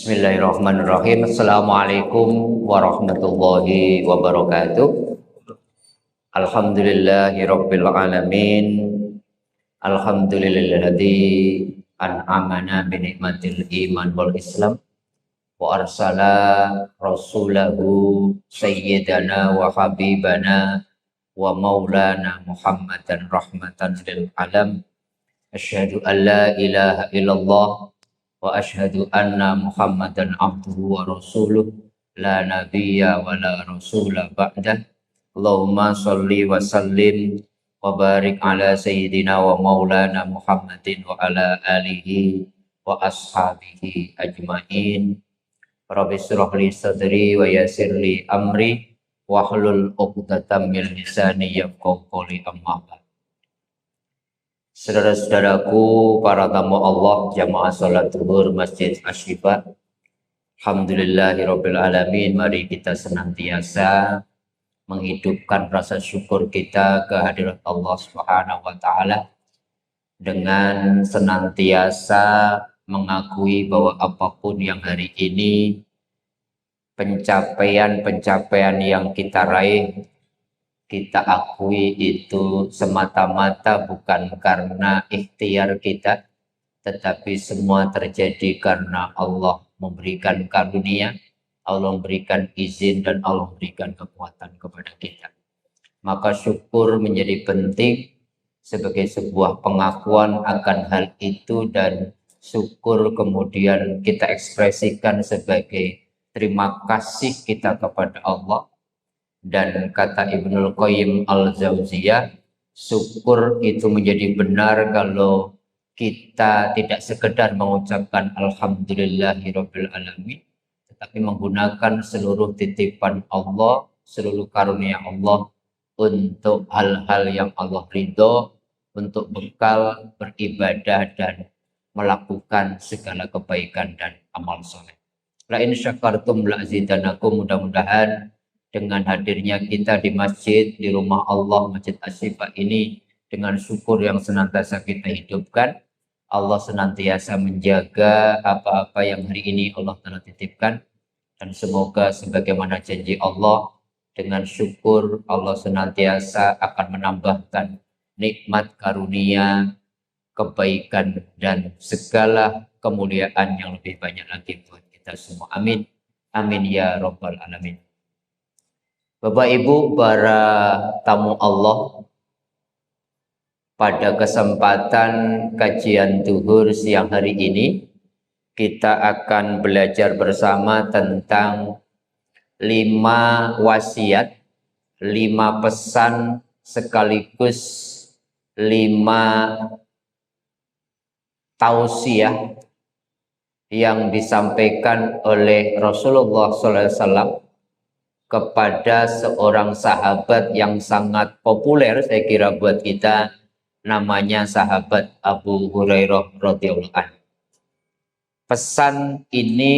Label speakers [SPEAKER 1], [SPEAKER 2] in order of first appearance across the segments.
[SPEAKER 1] Bismillahirrahmanirrahim. Assalamualaikum warahmatullahi wabarakatuh. Alhamdulillahirabbil alamin. Alhamdulillahilladzi an'amana bi ni'matil iman wal islam wa arsala rasulahu sayyidana wa habibana wa maulana Muhammadan rahmatan lil alam. Asyhadu an la ilaha illallah wa asyhadu anna Muhammadan abduhu wa rasuluh la nabiyya wa la rasula ba'dah. Allahumma sholli wa sallim wa barik ala sayyidina wa maulana Muhammadin wa ala alihi wa ashabihi ajmain. Rabbi shrah li sadri wa yassir li amri wahlul 'uqdatam min lisani yafqahu qawli amma ba'd. Saudara-saudaraku, para tamu Allah, jamaah salat zuhur Masjid Asy-Syifa. Alhamdulillahirabbil alamin. Mari kita senantiasa menghidupkan rasa syukur kita kehadirat Allah Subhanahu wa taala dengan senantiasa mengakui bahwa apapun yang hari ini pencapaian-pencapaian yang kita raih, kita akui itu semata-mata bukan karena ikhtiar kita, tetapi semua terjadi karena Allah memberikan karunia, Allah memberikan izin, dan Allah memberikan kekuatan kepada kita. Maka syukur menjadi penting sebagai sebuah pengakuan akan hal itu, dan syukur kemudian kita ekspresikan sebagai terima kasih kita kepada Allah. Dan kata Ibnul Qayyim Al-Jauziyah, syukur itu menjadi benar kalau kita tidak sekedar mengucapkan Alhamdulillahirabbil alamin, tetapi menggunakan seluruh titipan Allah, seluruh karunia Allah untuk hal-hal yang Allah ridho, untuk bekal beribadah dan melakukan segala kebaikan dan amal soleh. La in syakartum la azidanakum. Mudah-mudahan dengan hadirnya kita di masjid, di rumah Allah, Masjid Asy-Syifa ini, dengan syukur yang senantiasa kita hidupkan, Allah senantiasa menjaga apa-apa yang hari ini Allah telah titipkan, dan semoga sebagaimana janji Allah, dengan syukur Allah senantiasa akan menambahkan nikmat karunia, kebaikan, dan segala kemuliaan yang lebih banyak lagi buat kita semua. Amin. Amin ya rabbal alamin. Bapak Ibu, para tamu Allah, pada kesempatan kajian zuhur siang hari ini, kita akan belajar bersama tentang 5 wasiat, 5 pesan sekaligus 5 tausiah yang disampaikan oleh Rasulullah SAW kepada seorang sahabat yang sangat populer, saya kira buat kita, namanya sahabat Abu Hurairah radhiyallahu anhu. Pesan ini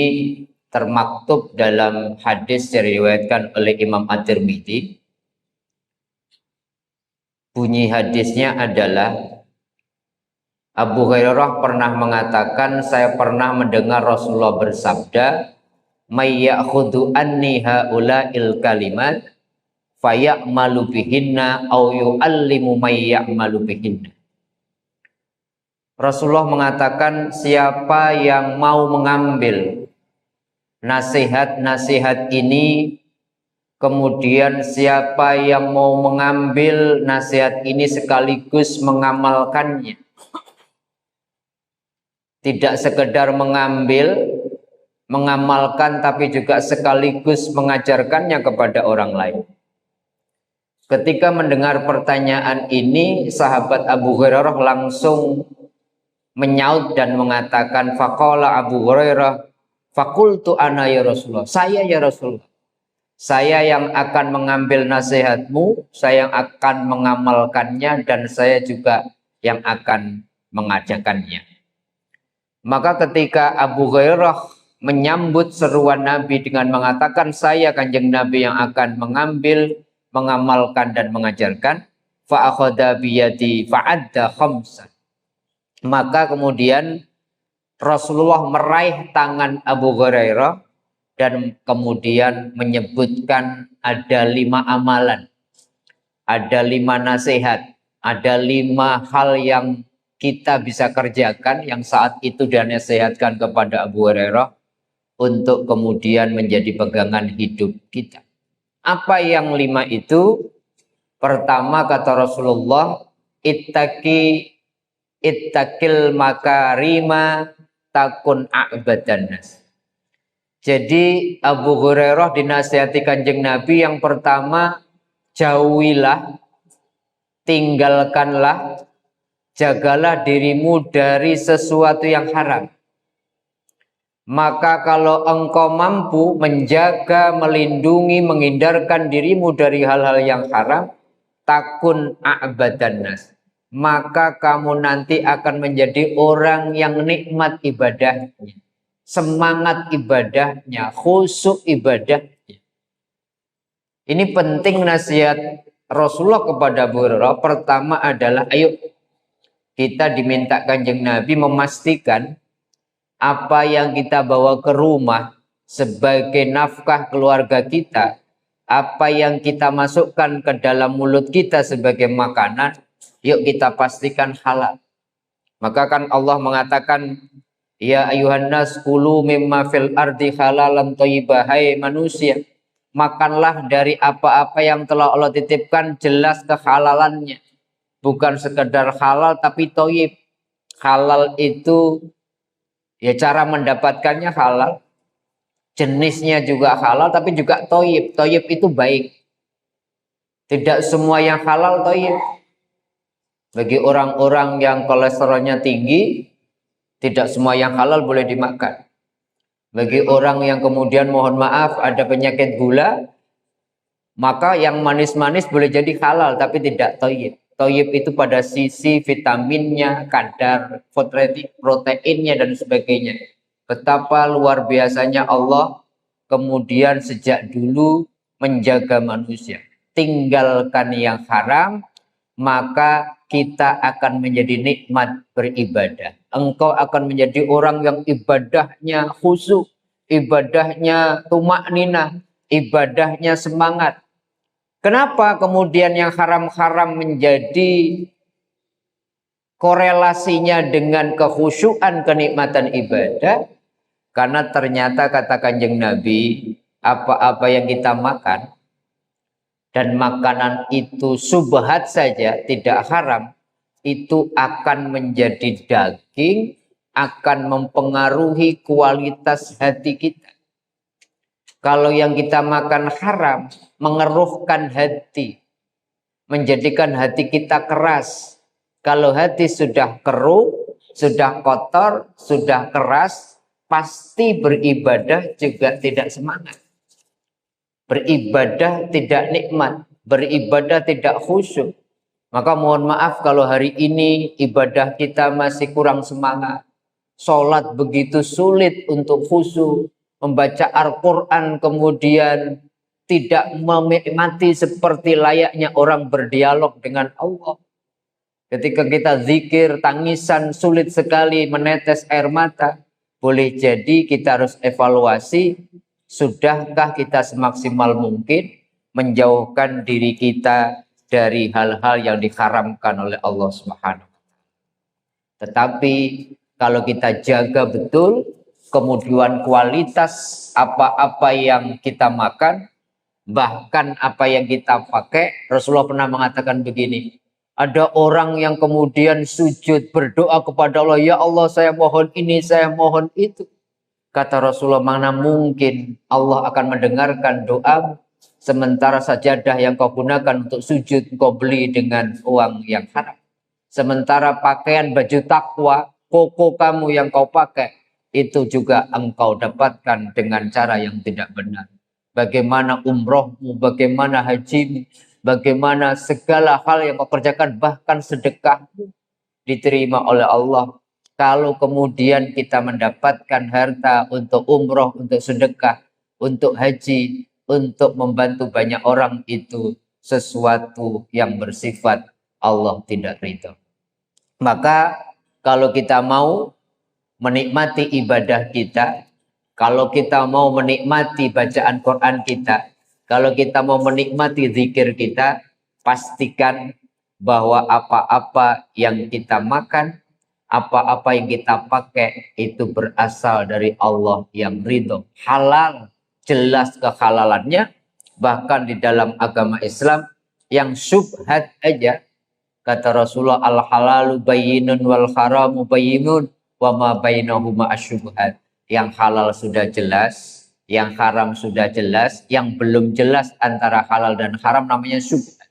[SPEAKER 1] termaktub dalam hadis yang diriwayatkan oleh Imam At-Tirmidzi. Bunyi hadisnya adalah, Abu Hurairah pernah mengatakan, saya pernah mendengar Rasulullah bersabda, may ya'khudhu anni haula'il kalimat faya'malu bihinna aw yu'allimu may ya'malu bihinna. Rasulullah mengatakan, siapa yang mau mengambil nasihat-nasihat ini, kemudian siapa yang mau mengambil nasihat ini sekaligus mengamalkannya, tidak sekedar mengamalkan, tapi juga sekaligus mengajarkannya kepada orang lain. Ketika mendengar pertanyaan ini, sahabat Abu Hurairah langsung menyaut dan mengatakan, faqala Abu Hurairah, faqultu ana ya Rasulullah, saya ya Rasulullah, saya yang akan mengambil nasihatmu, saya yang akan mengamalkannya, dan saya juga yang akan mengajarkannya. Maka ketika Abu Hurairah menyambut seruan Nabi dengan mengatakan, saya Kanjeng Nabi yang akan mengambil, mengamalkan, dan mengajarkan, fa'akhadha biyadi fa'adda khamsan. Maka kemudian Rasulullah meraih tangan Abu Hurairah dan kemudian menyebutkan ada 5 amalan, ada 5 nasihat, ada 5 hal yang kita bisa kerjakan yang saat itu dia nasihatkan kepada Abu Hurairah untuk kemudian menjadi pegangan hidup kita. Apa yang 5 itu? Pertama kata Rasulullah, ittaqil makarima takun a'badan nas. Jadi Abu Hurairah dinasihati Kanjeng Nabi yang pertama, jauhilah, tinggalkanlah, jagalah dirimu dari sesuatu yang haram. Maka kalau engkau mampu menjaga, melindungi, menghindarkan dirimu dari hal-hal yang haram, takun a'badan nas, maka kamu nanti akan menjadi orang yang nikmat ibadahnya, semangat ibadahnya, khusyuk ibadahnya. Ini penting nasihat Rasulullah kepada Abu Hurairah. Pertama adalah, ayo kita diminta Kanjeng Nabi memastikan apa yang kita bawa ke rumah sebagai nafkah keluarga kita, apa yang kita masukkan ke dalam mulut kita sebagai makanan, yuk kita pastikan halal. Maka kan Allah mengatakan, ya ayuhan nas kulu mimma fil ardi halalan thayyibah, hai manusia, makanlah dari apa-apa yang telah Allah titipkan jelas kehalalannya. Bukan sekedar halal tapi thayyib. Halal itu ya cara mendapatkannya halal, jenisnya juga halal, tapi juga thayyib. Thayyib itu baik. Tidak semua yang halal thayyib. Bagi orang-orang yang kolesterolnya tinggi, tidak semua yang halal boleh dimakan. Bagi orang yang kemudian mohon maaf ada penyakit gula, maka yang manis-manis boleh jadi halal tapi tidak thayyib. Thayyib itu pada sisi vitaminnya, kadar proteinnya dan sebagainya. Betapa luar biasanya Allah kemudian sejak dulu menjaga manusia. Tinggalkan yang haram, maka kita akan menjadi nikmat beribadah. Engkau akan menjadi orang yang ibadahnya khusyuk, ibadahnya tumakninah, ibadahnya semangat. Kenapa kemudian yang haram-haram menjadi korelasinya dengan kekhusyuan kenikmatan ibadah? Karena ternyata kata Kanjeng Nabi, apa-apa yang kita makan dan makanan itu subhat saja, tidak haram, itu akan menjadi daging, akan mempengaruhi kualitas hati kita. Kalau yang kita makan haram, mengeruhkan hati, menjadikan hati kita keras. Kalau hati sudah keruh, sudah kotor, sudah keras, pasti beribadah juga tidak semangat. Beribadah tidak nikmat, beribadah tidak khusyuk. Maka mohon maaf kalau hari ini ibadah kita masih kurang semangat. Sholat begitu sulit untuk khusyuk. Membaca Al-Quran kemudian tidak menikmati seperti layaknya orang berdialog dengan Allah. Ketika kita zikir, tangisan sulit sekali, menetes air mata. Boleh jadi kita harus evaluasi, sudahkah kita semaksimal mungkin menjauhkan diri kita dari hal-hal yang diharamkan oleh Allah Subhanahu. Tetapi kalau kita jaga betul, kemudian kualitas apa-apa yang kita makan, bahkan apa yang kita pakai, Rasulullah pernah mengatakan begini, ada orang yang kemudian sujud berdoa kepada Allah, ya Allah saya mohon ini, saya mohon itu. Kata Rasulullah, mana mungkin Allah akan mendengarkan doa, sementara sajadah yang kau gunakan untuk sujud kau beli dengan uang yang haram. Sementara pakaian baju takwa, koko kamu yang kau pakai, itu juga engkau dapatkan dengan cara yang tidak benar. Bagaimana umrohmu, bagaimana hajimu, bagaimana segala hal yang kau kerjakan, bahkan sedekahmu diterima oleh Allah. Kalau kemudian kita mendapatkan harta untuk umroh, untuk sedekah, untuk haji, untuk membantu banyak orang, itu sesuatu yang bersifat Allah tidak ridho. Maka kalau kita mau menikmati ibadah kita, kalau kita mau menikmati bacaan Quran kita, kalau kita mau menikmati zikir kita, pastikan bahwa apa-apa yang kita makan, apa-apa yang kita pakai itu berasal dari Allah yang ridho. Halal, jelas kehalalannya. Bahkan di dalam agama Islam yang syubhat aja, kata Rasulullah, al-halalu bayyinun wal haramu bayyinun wa ma bainahuma asyubhat. Yang halal sudah jelas, yang haram sudah jelas, yang belum jelas antara halal dan haram namanya syubhat.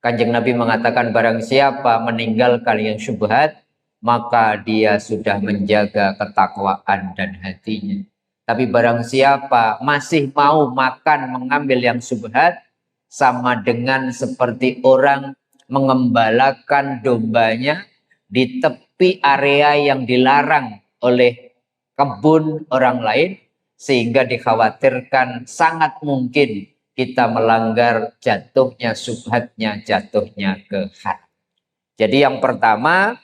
[SPEAKER 1] Kanjeng Nabi mengatakan barang siapa meninggalkan yang syubhat, maka dia sudah menjaga ketakwaan dan hatinya. Tapi barang siapa masih mau makan mengambil yang syubhat, sama dengan seperti orang mengembalakan dombanya di tepi area yang dilarang oleh kebun orang lain, sehingga dikhawatirkan sangat mungkin kita melanggar, jatuhnya syubhatnya, jatuhnya ke haram. Jadi yang pertama,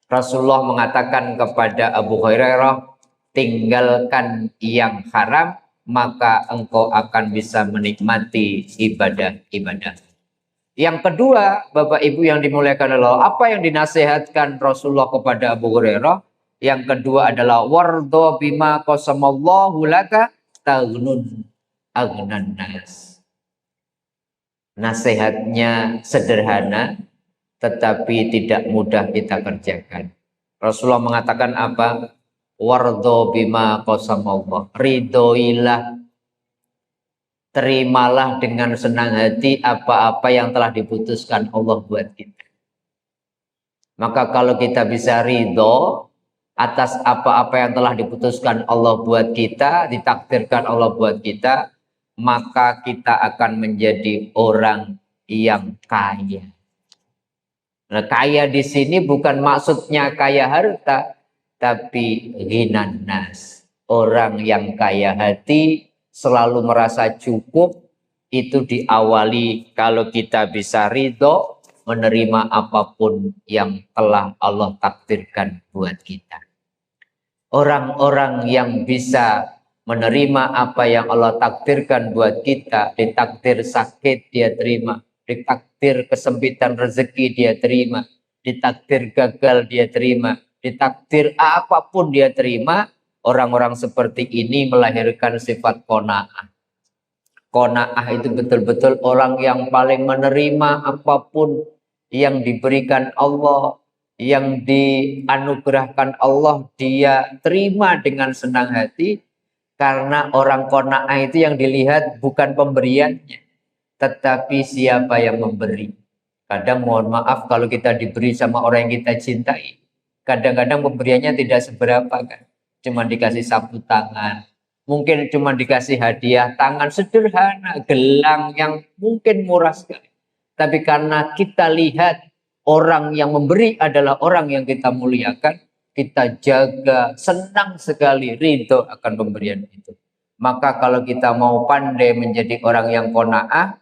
[SPEAKER 1] Rasulullah mengatakan kepada Abu Hurairah, tinggalkan yang haram, maka engkau akan bisa menikmati ibadah-ibadah. Yang kedua, Bapak Ibu yang dimuliakan Allah, apa yang dinasihatkan Rasulullah kepada Abu Hurairah? Yang kedua adalah wardho bima qasamallahu laka taghnun aghnan nas. Nasihatnya sederhana, tetapi tidak mudah kita kerjakan. Rasulullah mengatakan apa? Wardho bima qasamallah, ridhoilah, terimalah dengan senang hati apa-apa yang telah diputuskan Allah buat kita. Maka kalau kita bisa ridho atas apa-apa yang telah diputuskan Allah buat kita, ditakdirkan Allah buat kita, maka kita akan menjadi orang yang kaya. Nah, kaya di sini bukan maksudnya kaya harta, tapi ghinan nas, orang yang kaya hati, selalu merasa cukup. Itu diawali kalau kita bisa ridho menerima apapun yang telah Allah takdirkan buat kita. Orang-orang yang bisa menerima apa yang Allah takdirkan buat kita, ditakdir sakit dia terima, ditakdir kesempitan rezeki dia terima, ditakdir gagal dia terima, ditakdir apapun dia terima. Orang-orang seperti ini melahirkan sifat qanaah. Qanaah itu betul-betul orang yang paling menerima apapun yang diberikan Allah, yang dianugerahkan Allah, dia terima dengan senang hati. Karena orang qanaah itu yang dilihat bukan pemberiannya, tetapi siapa yang memberi. Kadang mohon maaf kalau kita diberi sama orang yang kita cintai, kadang-kadang pemberiannya tidak seberapa kan. Cuma dikasih sapu tangan, mungkin cuma dikasih hadiah tangan sederhana, gelang yang mungkin murah sekali. Tapi karena kita lihat orang yang memberi adalah orang yang kita muliakan, kita jaga, senang sekali, ridho akan pemberian itu. Maka kalau kita mau pandai menjadi orang yang qanaah,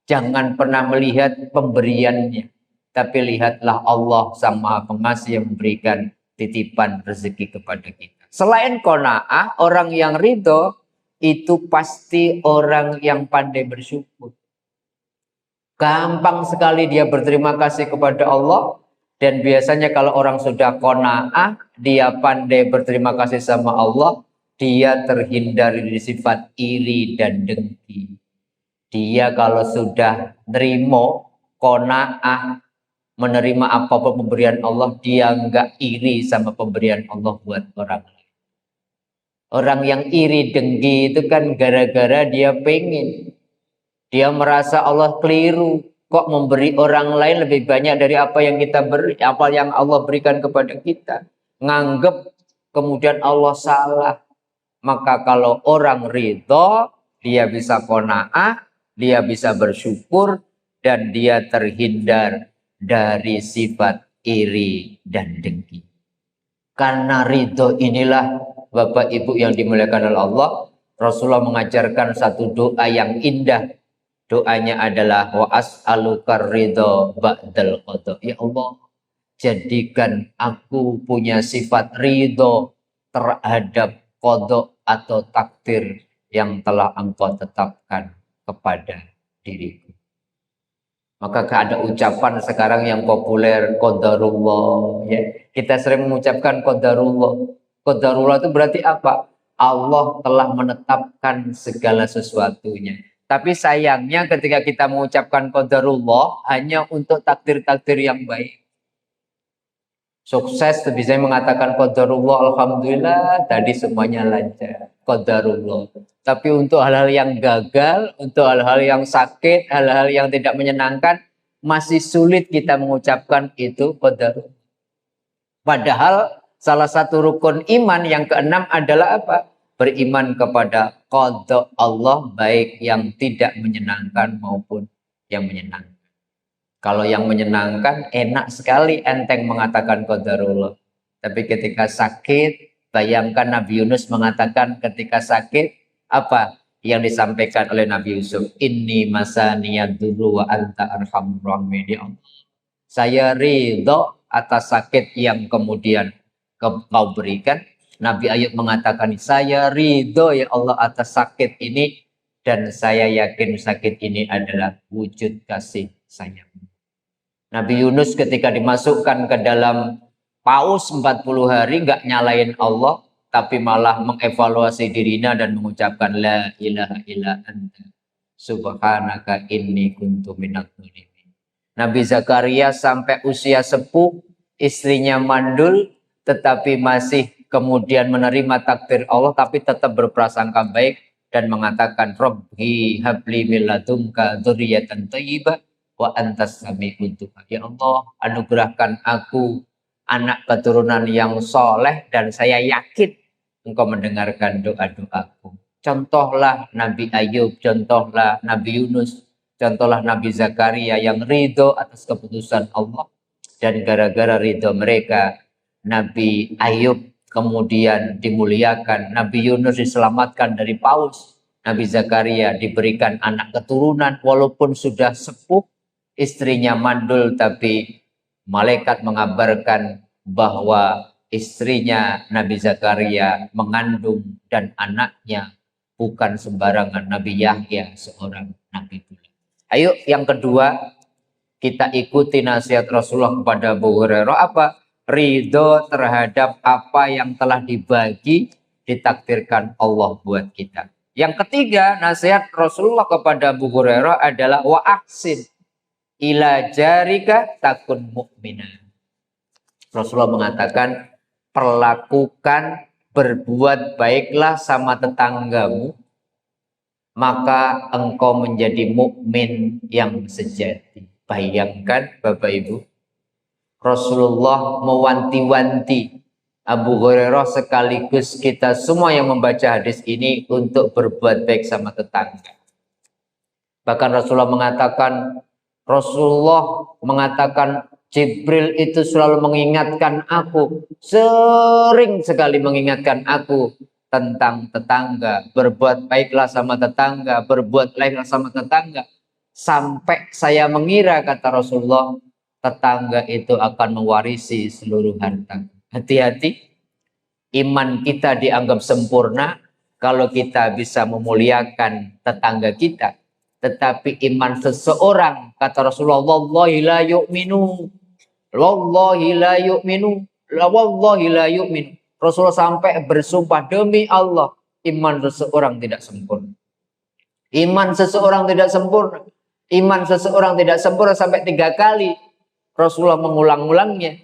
[SPEAKER 1] jangan pernah melihat pemberiannya, tapi lihatlah Allah Sang Maha Pengasih yang memberikan titipan rezeki kepada kita. Selain qanaah, orang yang ridho itu pasti orang yang pandai bersyukur. Gampang sekali dia berterima kasih kepada Allah. Dan biasanya kalau orang sudah qanaah, dia pandai berterima kasih sama Allah, dia terhindar dari sifat iri dan dengki. Dia kalau sudah nerimo, qanaah, menerima apapun pemberian Allah, dia enggak iri sama pemberian Allah buat orang lain. Orang yang iri dengki itu kan gara-gara dia pengen. Dia merasa Allah keliru. Kok memberi orang lain lebih banyak dari apa yang kita beri, apa yang Allah berikan kepada kita. Nganggep kemudian Allah salah. Maka kalau orang ridho, dia bisa qanaah, dia bisa bersyukur, dan dia terhindar dari sifat iri dan dengki. Karena ridho inilah Bapak Ibu yang dimuliakan oleh Allah, Rasulullah mengajarkan satu doa yang indah. Doanya adalah wa as'aluka ridho ba'dal qada. Ya Allah, jadikan aku punya sifat ridho terhadap qada atau takdir yang telah Engkau tetapkan kepada diriku. Maka ada ucapan sekarang yang populer, qadarullah. Ya. Kita sering mengucapkan qadarullah. Qadarullah itu berarti apa? Allah telah menetapkan segala sesuatunya. Tapi sayangnya ketika kita mengucapkan qadarullah hanya untuk takdir-takdir yang baik. Sukses bisa mengatakan qadarullah, alhamdulillah, tadi semuanya lancar. Qadarullah. Tapi untuk hal-hal yang gagal, untuk hal-hal yang sakit, hal-hal yang tidak menyenangkan, masih sulit kita mengucapkan itu qadarullah. Padahal salah satu rukun iman yang keenam adalah apa? Beriman kepada qada Allah, baik yang tidak menyenangkan maupun yang menyenangkan. Kalau yang menyenangkan, enak sekali enteng mengatakan qadarullah. Tapi ketika sakit, bayangkan Nabi Yunus mengatakan ketika sakit, apa yang disampaikan oleh Nabi Yusuf? Inni masaniyad dulu wa anta arhamur rahimin. Saya ridho atas sakit yang kemudian kau berikan. Nabi Ayub mengatakan, saya ridho ya Allah atas sakit ini. Dan saya yakin sakit ini adalah wujud kasih sayang. Nabi Yunus ketika dimasukkan ke dalam paus 40 hari nggak nyalain Allah, tapi malah mengevaluasi dirinya dan mengucapkan la ilaha illa anta subhanaka inni kuntu minadz dzalimin. Nabi Zakaria sampai usia sepuh, istrinya mandul, tetapi masih kemudian menerima takdir Allah, tapi tetap berprasangka baik dan mengatakan Rabbi habli min ladunka dzurriyyatan thayyibah wa antas sami'ud du'a. Ya Allah, anugerahkan aku anak keturunan yang soleh dan saya yakin Engkau mendengarkan doa-doaku. Contohlah Nabi Ayub, contohlah Nabi Yunus, contohlah Nabi Zakaria yang ridho atas keputusan Allah. Dan gara-gara ridho mereka, Nabi Ayub kemudian dimuliakan, Nabi Yunus diselamatkan dari paus, Nabi Zakaria diberikan anak keturunan walaupun sudah sepuh, istrinya mandul, tapi malaikat mengabarkan bahwa istrinya Nabi Zakaria mengandung dan anaknya bukan sembarangan, Nabi Yahya, seorang nabi pula. Ayo yang kedua, kita ikuti nasihat Rasulullah kepada Abu Hurairah, apa? Ridho terhadap apa yang telah dibagi, ditakdirkan Allah buat kita. Yang ketiga, nasihat Rasulullah kepada Abu Hurairah adalah wa ahsin ila jarika takun mu'mina. Rasulullah mengatakan, perlakukan, berbuat baiklah sama tetanggamu, maka engkau menjadi mukmin yang sejati. Bayangkan Bapak Ibu, Rasulullah mewanti-wanti Abu Hurairah sekaligus kita semua yang membaca hadis ini untuk berbuat baik sama tetangga. Bahkan Rasulullah mengatakan Jibril itu selalu mengingatkan aku, sering sekali mengingatkan aku tentang tetangga, berbuat baiklah sama tetangga, berbuat baiklah sama tetangga. Sampai saya mengira, kata Rasulullah, tetangga itu akan mewarisi seluruh harta. Hati-hati, iman kita dianggap sempurna kalau kita bisa memuliakan tetangga kita. Tetapi iman seseorang, kata Rasulullah, wallahi la yu'minu, wallahi la yu'minu, wallahi la yu'minu. Rasulullah sampai bersumpah, demi Allah, iman seseorang tidak sempurna. Iman seseorang tidak sempurna. Iman seseorang tidak sempurna sampai 3 kali. Rasulullah mengulang-ulangnya.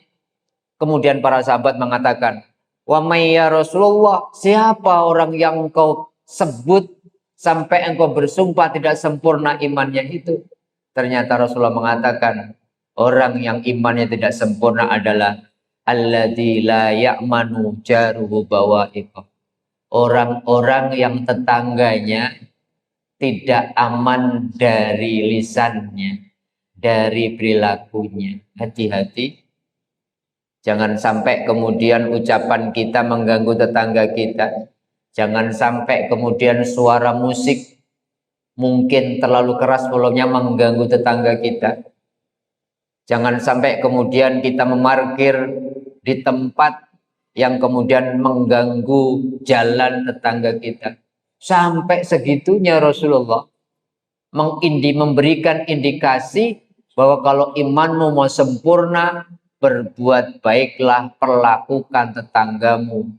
[SPEAKER 1] Kemudian para sahabat mengatakan, wa may ya Rasulullah, siapa orang yang engkau sebut sampai engkau bersumpah tidak sempurna imannya itu? Ternyata Rasulullah mengatakan, orang yang imannya tidak sempurna adalah alladzi la ya'manu jaruhu bawa'iqah. Orang-orang yang tetangganya tidak aman dari lisannya, dari perilakunya. Hati-hati, jangan sampai kemudian ucapan kita mengganggu tetangga kita. Jangan sampai kemudian suara musik mungkin terlalu keras volumenya mengganggu tetangga kita. Jangan sampai kemudian kita memarkir di tempat yang kemudian mengganggu jalan tetangga kita. Sampai segitunya Rasulullah memberikan indikasi bahwa kalau imanmu mau sempurna, berbuat baiklah, perlakukan tetanggamu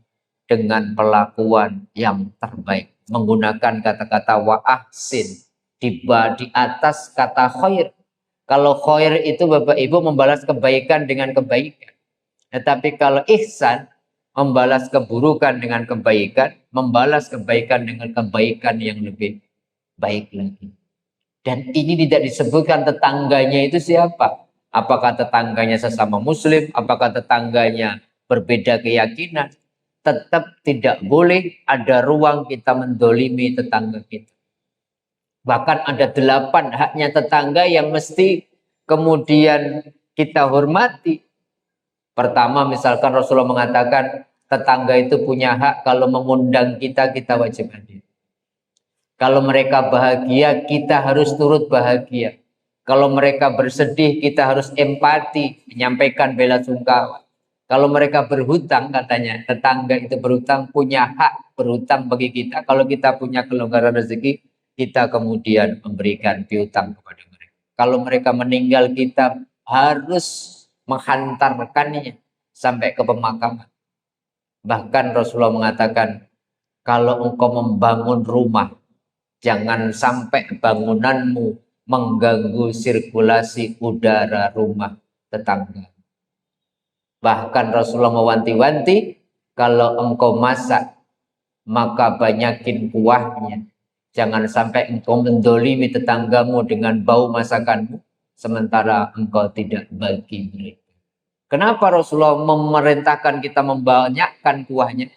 [SPEAKER 1] dengan perlakuan yang terbaik. Menggunakan kata-kata wa ahsin di atas kata khair. Kalau khair itu Bapak Ibu membalas kebaikan dengan kebaikan. Tetapi kalau ihsan, membalas keburukan dengan kebaikan, membalas kebaikan dengan kebaikan yang lebih baik lagi. Dan ini tidak disebutkan tetangganya itu siapa. Apakah tetangganya sesama muslim, apakah tetangganya berbeda keyakinan. Tetap tidak boleh ada ruang kita mendolimi tetangga kita. Bahkan ada 8 haknya tetangga yang mesti kemudian kita hormati. Pertama, misalkan Rasulullah mengatakan tetangga itu punya hak kalau mengundang kita, kita wajib hadir. Kalau mereka bahagia, kita harus turut bahagia. Kalau mereka bersedih, kita harus empati, menyampaikan bela sungkawa. Kalau mereka berhutang, katanya tetangga itu berhutang, punya hak berhutang bagi kita. Kalau kita punya kelonggaran rezeki, kita kemudian memberikan piutang kepada mereka. Kalau mereka meninggal, kita harus menghantarkannya sampai ke pemakaman. Bahkan Rasulullah mengatakan, kalau engkau membangun rumah, jangan sampai bangunanmu mengganggu sirkulasi udara rumah tetangga. Bahkan Rasulullah mewanti-wanti, kalau engkau masak, maka banyakin kuahnya. Jangan sampai engkau mendolimi tetanggamu dengan bau masakanmu, sementara engkau tidak bagi mereka. Kenapa Rasulullah memerintahkan kita membanyakkan kuahnya?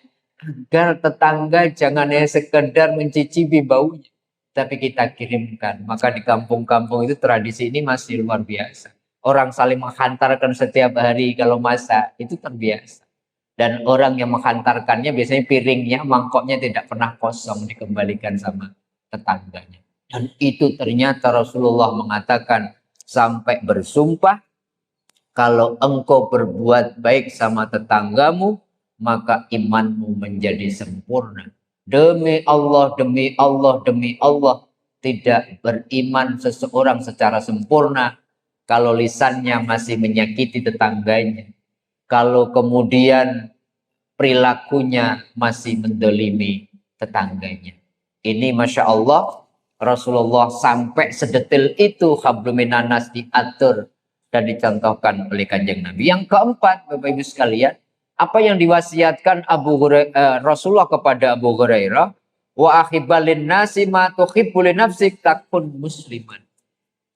[SPEAKER 1] Agar tetangga jangan hanya sekedar mencicipi baunya, tapi kita kirimkan. Maka di kampung-kampung itu tradisi ini masih luar biasa. Orang saling menghantarkan setiap hari kalau masak, itu terbiasa. Dan orang yang menghantarkannya biasanya piringnya, mangkoknya tidak pernah kosong, dikembalikan sama tetangganya. Dan itu ternyata Rasulullah mengatakan sampai bersumpah, kalau engkau berbuat baik sama tetanggamu, maka imanmu menjadi sempurna. Demi Allah, demi Allah, demi Allah, tidak beriman seseorang secara sempurna kalau lisannya masih menyakiti tetangganya. Kalau kemudian perilakunya masih mendolimi tetangganya. Ini Masya Allah, Rasulullah sampai sedetil itu habluminanas diatur dan dicontohkan oleh Kanjeng Nabi. Yang keempat, Bapak Ibu sekalian, apa yang diwasiatkan Rasulullah kepada Abu Hurairah, wa akhibalin nasi ma tuhibbu li nafsik takun musliman.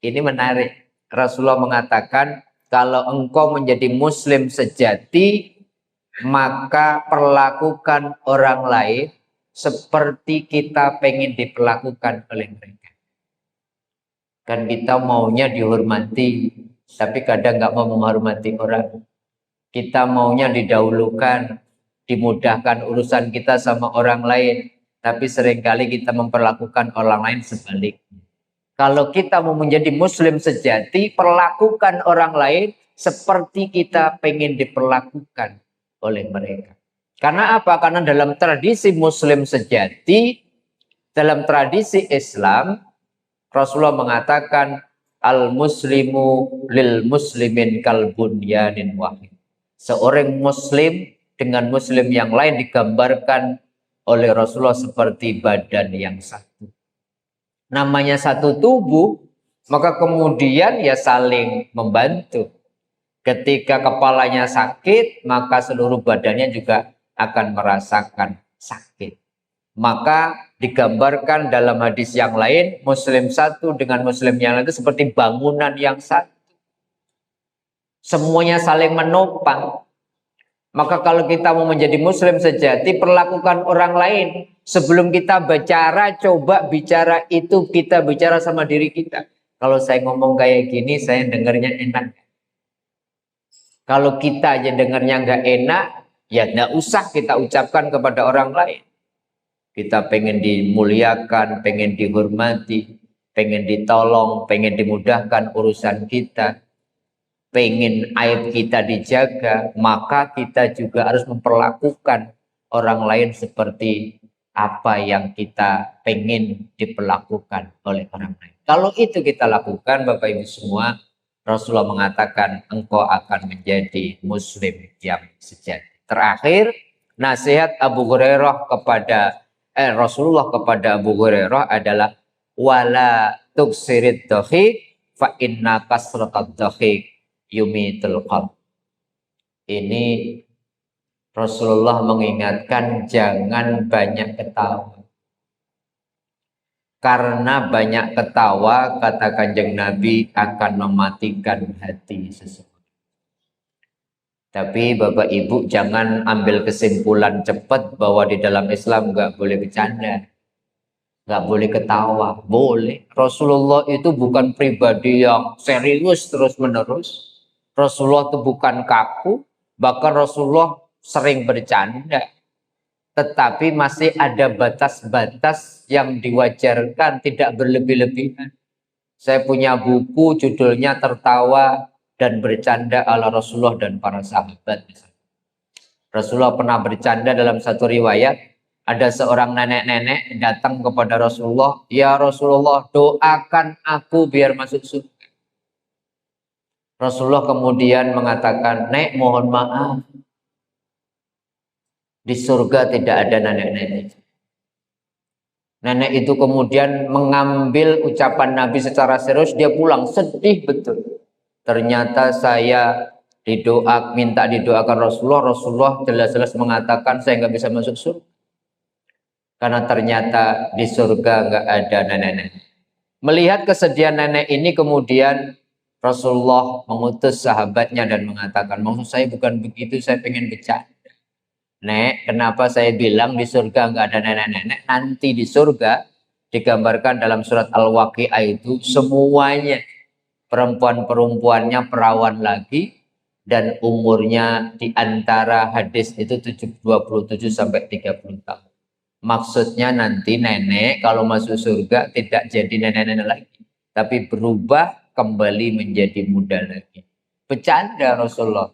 [SPEAKER 1] Ini menarik. Rasulullah mengatakan, kalau engkau menjadi muslim sejati, maka perlakukan orang lain seperti kita pengen diperlakukan oleh mereka. Kan kita maunya dihormati, tapi kadang nggak mau menghormati orang. Kita maunya didahulukan, dimudahkan urusan kita sama orang lain, tapi seringkali kita memperlakukan orang lain sebaliknya. Kalau kita mau menjadi muslim sejati, perlakukan orang lain seperti kita pengen diperlakukan oleh mereka. Karena apa? Karena dalam tradisi muslim sejati, dalam tradisi Islam, Rasulullah mengatakan, al-muslimu lil muslimin kal bunyanin wahid. Seorang muslim dengan muslim yang lain digambarkan oleh Rasulullah seperti badan yang satu. Namanya satu tubuh, maka kemudian ya saling membantu. Ketika kepalanya sakit, maka seluruh badannya juga akan merasakan sakit. Maka digambarkan dalam hadis yang lain, muslim satu dengan muslim yang lain itu seperti bangunan yang satu. Semuanya saling menopang. Maka kalau kita mau menjadi muslim sejati, perlakukan orang lain. Sebelum kita bicara, coba bicara itu kita bicara sama diri kita. Kalau saya ngomong kayak gini, saya dengarnya enak. Kalau kita aja dengarnya nggak enak, ya nggak usah kita ucapkan kepada orang lain. Kita pengen dimuliakan, pengen dihormati, pengen ditolong, pengen dimudahkan urusan kita, pengen aib kita dijaga, maka kita juga harus memperlakukan orang lain seperti apa yang kita pengen diperlakukan oleh orang lain. Kalau itu kita lakukan, Bapak Ibu semua, Rasulullah mengatakan engkau akan menjadi muslim yang sejati. Terakhir, nasihat Abu Hurairah kepada Rasulullah kepada Abu Hurairah adalah wala tuksirid dhahik fa inna kasratad dhahik yumitul qalb. Ini Rasulullah mengingatkan jangan banyak ketawa. Karena banyak ketawa, kata Kanjeng Nabi, akan mematikan hati seseorang. Tapi Bapak Ibu jangan ambil kesimpulan cepat bahwa di dalam Islam nggak boleh bercanda, nggak boleh ketawa. Boleh. Rasulullah itu bukan pribadi yang serius terus-menerus. Rasulullah itu bukan kaku, bahkan Rasulullah sering bercanda. Tetapi masih ada batas-batas yang diwajarkan, tidak berlebih-lebihan. Saya punya buku judulnya Tertawa dan Bercanda ala Rasulullah dan para sahabat. Rasulullah pernah bercanda dalam satu riwayat. Ada seorang nenek-nenek datang kepada Rasulullah. Ya Rasulullah, doakan aku biar masuk surga. Rasulullah kemudian mengatakan, Nek, mohon maaf. Di surga tidak ada nenek-nenek. Nenek itu kemudian mengambil ucapan Nabi secara serius, dia pulang sedih betul. Ternyata saya minta didoakan Rasulullah, Rasulullah jelas-jelas mengatakan saya nggak bisa masuk surga. Karena ternyata di surga nggak ada nenek-nenek. Melihat kesedihan nenek ini kemudian Rasulullah mengutus sahabatnya dan mengatakan, maksud saya bukan begitu, saya pengen bercanda. Nek, kenapa saya bilang di surga nggak ada nenek-nenek? Nanti di surga digambarkan dalam surat Al-Waqi'ah itu semuanya perempuan-perempuannya perawan lagi dan umurnya di antara hadis itu 27 sampai 30 tahun. Maksudnya nanti nenek kalau masuk surga tidak jadi nenek-nenek lagi, tapi berubah kembali menjadi muda lagi. Bercanda Rasulullah.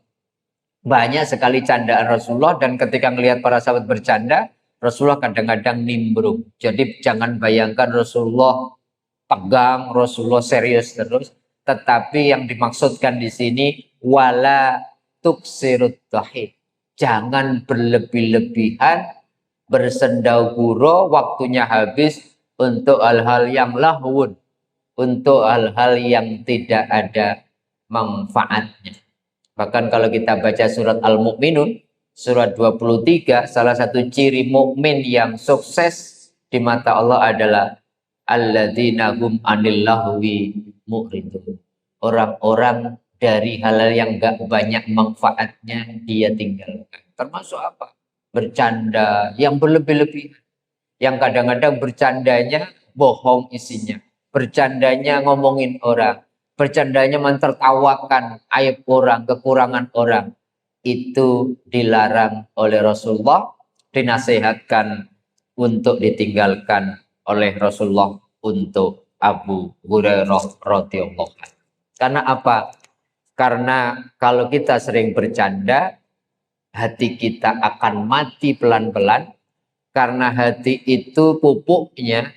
[SPEAKER 1] Banyak sekali candaan Rasulullah dan ketika melihat para sahabat bercanda, Rasulullah kadang-kadang nimbrung. Jadi jangan bayangkan Rasulullah pegang, Rasulullah serius terus. Tetapi yang dimaksudkan di sini wala tuksirut dhahik. Jangan berlebih-lebihan, bersendau-gurau, waktunya habis untuk hal-hal yang lahun, untuk hal-hal yang tidak ada manfaatnya. Bahkan kalau kita baca surat Al-Mu'minun, surat 23, salah satu ciri mukmin yang sukses di mata Allah adalah alladzina hum anil lahwi mu'ridun. Orang-orang dari hal-hal yang gak banyak manfaatnya dia tinggalkan. Termasuk apa? Bercanda yang berlebih-lebihan. Yang kadang-kadang bercandanya bohong isinya. Bercandanya ngomongin orang. Bercandanya mentertawakan aib orang, kekurangan orang. Itu dilarang oleh Rasulullah, dinasihatkan untuk ditinggalkan oleh Rasulullah untuk Abu Hurairah radhiyallahu anhu. Karena apa? Karena kalau kita sering bercanda, hati kita akan mati pelan-pelan. Karena hati itu pupuknya,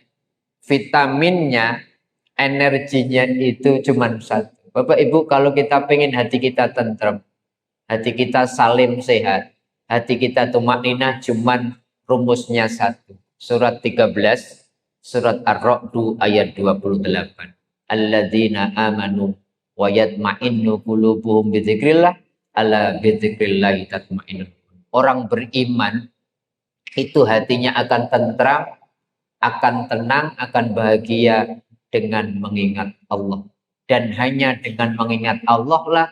[SPEAKER 1] vitaminnya, energinya itu cuma satu. Bapak Ibu, kalau kita pengen hati kita tentrem, hati kita salim sehat, hati kita tumakninah, cuman rumusnya satu. Surat 13, surat Ar-Ra'd ayat 28. Alladzina amanu wa yatma'innu qulubuhum bidzikrillah ala bidzikrillah tatma'innul. Orang beriman itu hatinya akan tentram, akan tenang, akan bahagia dengan mengingat Allah. Dan hanya dengan mengingat Allah lah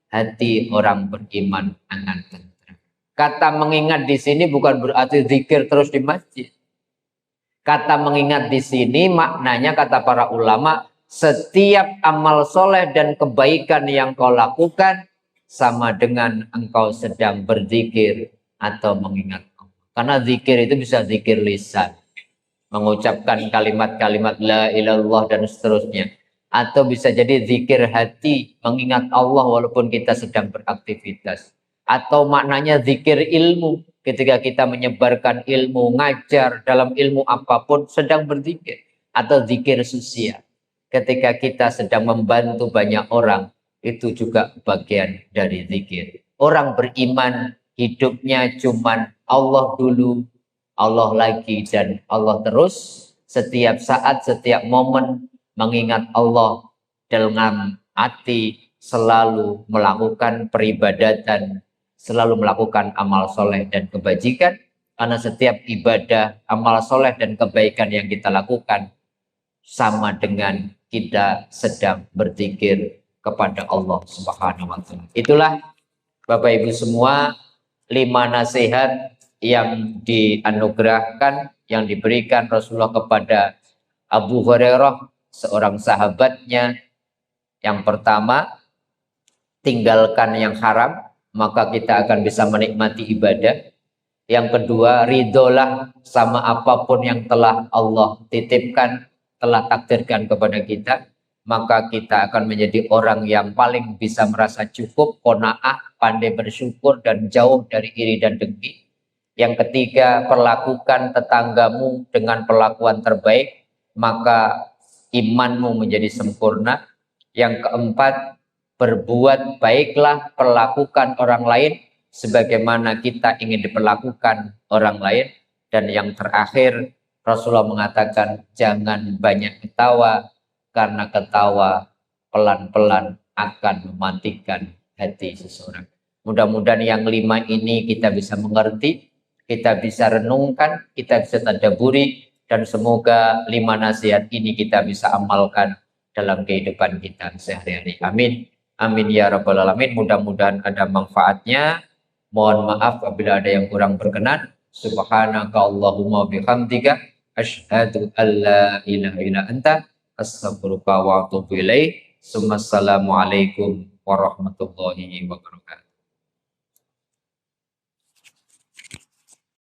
[SPEAKER 1] hati orang beriman akan tentram. Kata mengingat di sini bukan berarti zikir terus di masjid. Kata mengingat di sini maknanya kata para ulama, setiap amal soleh dan kebaikan yang kau lakukan sama dengan engkau sedang berzikir atau mengingat Allah. Karena zikir itu bisa zikir lisan, mengucapkan kalimat-kalimat la ilallah dan seterusnya. atau bisa jadi zikir hati, mengingat Allah walaupun kita sedang beraktivitas. Atau maknanya zikir ilmu, ketika kita menyebarkan ilmu, ngajar dalam ilmu apapun sedang berzikir. Atau zikir sosial, ketika kita sedang membantu banyak orang, itu juga bagian dari zikir. Orang beriman hidupnya cuman Allah dulu, Allah lagi, dan Allah terus. Setiap saat, setiap momen mengingat Allah dengan hati, selalu melakukan peribadatan, selalu melakukan amal soleh dan kebajikan. Karena setiap ibadah, amal soleh dan kebaikan yang kita lakukan sama dengan kita sedang berzikir kepada Allah Subhanahu wa Ta'ala. Itulah Bapak Ibu semua 5 nasihat yang dianugerahkan, yang diberikan Rasulullah kepada Abu Hurairah, seorang sahabatnya. Yang pertama, tinggalkan yang haram, maka kita akan bisa menikmati ibadah. Yang kedua, ridholah sama apapun yang telah Allah titipkan, telah takdirkan kepada kita, maka kita akan menjadi orang yang paling bisa merasa cukup, qanaah, pandai bersyukur, dan jauh dari iri dan dengki. Yang ketiga, perlakukan tetanggamu dengan perlakuan terbaik, maka imanmu menjadi sempurna. Yang keempat, berbuat baiklah, perlakukan orang lain sebagaimana kita ingin diperlakukan orang lain. Dan yang terakhir, Rasulullah mengatakan jangan banyak ketawa, karena ketawa pelan-pelan akan mematikan hati seseorang. Mudah-mudahan yang 5 ini kita bisa mengerti, kita bisa renungkan, kita bisa tadabburi, dan semoga 5 nasihat ini kita bisa amalkan dalam kehidupan kita sehari-hari. Amin. Amin ya rabbal alamin. Mudah-mudahan ada manfaatnya. Mohon maaf apabila ada yang kurang berkenan. Subhanaka Allahumma bihamdika asyhadu an la ilaha illa anta astaghfiruka wa atubu ilaik. Assalamualaikum warahmatullahi wabarakatuh.